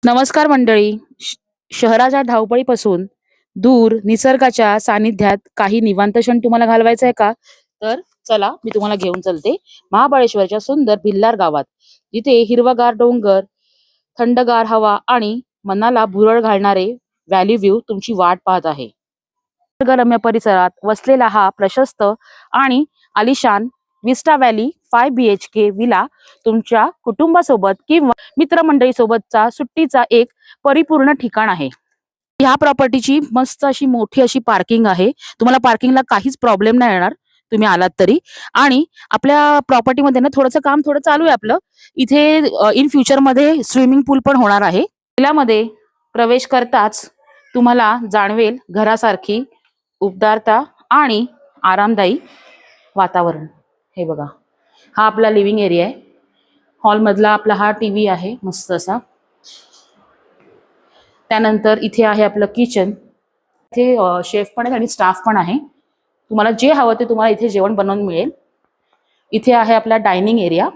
नमस्कार मंडळी. शहराच्या धावपळीपासून दूर निसर्गाच्या सानिध्यात काही निवांत क्षण तुम्हाला घालवायचा आहे का? तर चला मी तुम्हाला घेऊन चलते महाबळेश्वरच्या सुंदर भिल्लार गावात. जिथे हिरवागार डोंगर, थंडगार हवा आणि मनाला भुरळ घालणारे व्हॅली व्ह्यू तुमची वाट पाहत आहे. निसर्गरम्य परिसरात वसलेला हा प्रशस्त आणि आलिशान विस्टा व्हॅली 5 BHK विला तुमच्या कुटुंबासोबत किंवा मित्रमंडळीसोबतचा सुट्टीचा एक परिपूर्ण ठिकाण आहे. ह्या प्रॉपर्टीची मस्त अशी मोठी अशी पार्किंग आहे. तुम्हाला पार्किंगला काहीच प्रॉब्लेम नाही येणार तुम्ही आलात तरी. आणि आपल्या प्रॉपर्टीमध्ये ना थोडंसं काम थोडं चालू आहे आपलं. इथे इन फ्युचरमध्ये स्विमिंग पूल पण होणार आहे. किल्ल्यामध्ये प्रवेश करताच तुम्हाला जाणवेल घरासारखी उबदारता आणि आरामदायी वातावरण. हे बघा, हा आपला लिव्हिंग एरिया आहे. हॉलमधला आपला हा टीव्ही आहे मस्त असा. त्यानंतर इथे आहे आपलं किचन. इथे शेफ पण आहे आणि स्टाफ पण आहे. तुम्हाला जे हवं ते तुम्हाला इथे जेवण बनवून मिळेल. इथे आहे आपला डायनिंग एरिया.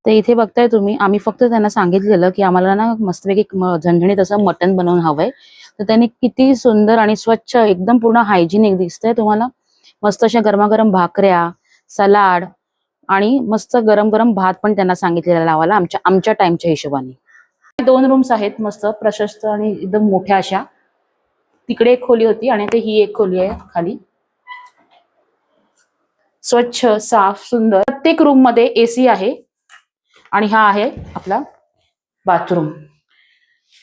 तर इथे बघताय तुम्ही, आम्ही फक्त त्यांना सांगितलेलं की आम्हाला ना मस्तपैकी झणझणीत असं मटण बनवून हवंय. तर त्यांनी किती सुंदर आणि स्वच्छ एकदम पूर्ण हायजिनिक दिसतंय तुम्हाला. मस्त अशा गरमागरम भाकऱ्या, सलाड आणि मस्त गरम गरम भात पण त्यांना सांगितलेला लावायला आमच्या टाइमच्या हिशोबाने. 2 रूम्स आहेत मस्त प्रशस्त आणि एकदम मोठ्या अशा. तिकडे एक खोली होती आणि ही एक खोली आहे खाली. स्वच्छ, साफ, सुंदर. प्रत्येक रूम मध्ये एसी आहे. आणि हा आहे आपला बाथरूम.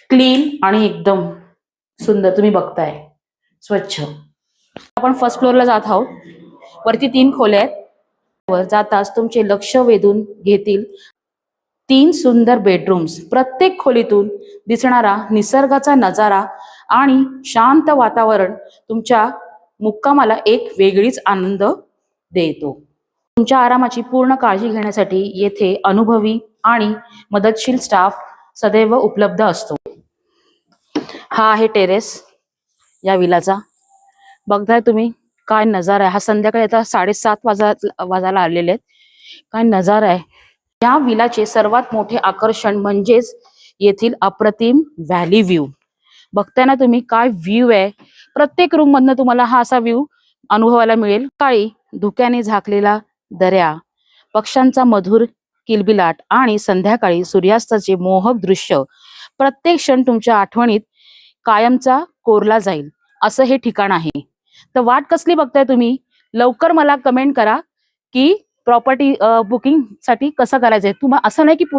क्लीन आणि एकदम सुंदर तुम्ही बघताय, स्वच्छ. आपण फर्स्ट फ्लोअरला जात आहोत. वरती 3 खोल्या आहेत. वर जाताच तुमचे लक्ष वेधून घेतील 3 सुंदर बेडरूम्स. प्रत्येक खोलीतून दिसणारा निसर्गाचा नजारा आणि शांत वातावरण तुमच्या मुक्कामाला एक वेगळीच आनंद देतो. तुमच्या आरामाची पूर्ण काळजी घेण्यासाठी येथे अनुभवी आणि मदतशील स्टाफ सदैव उपलब्ध असतो. हा आहे टेरेस या विलाचा. बघताय तुम्ही काय नजारा आहे. हा संध्याकाळी आता 7:30 वाजायला आलेले आहेत. काय नजारा आहे. या विलाचे सर्वात मोठे आकर्षण म्हणजेच येथील अप्रतिम व्हॅली व्ह्यू. बघताय ना तुम्ही काय व्ह्यू आहे. प्रत्येक रूम मधनं तुम्हाला हा असा व्ह्यू अनुभवायला मिळेल. काळी धुक्याने झाकलेला दर्या, पक्ष्यांचा मधुर किलबिलाट आणि संध्याकाळी सूर्यास्ताचे मोहक दृश्य प्रत्येक क्षण तुमच्या आठवणीत कायमचा कोरला जाईल असं हे ठिकाण आहे. तर वाट कसली बघताय तुम्ही? लवकर मला कमेंट करा की प्रॉपर्टी बुकिंग साठी कसं करायचंय. तुम्हाला असं नाही की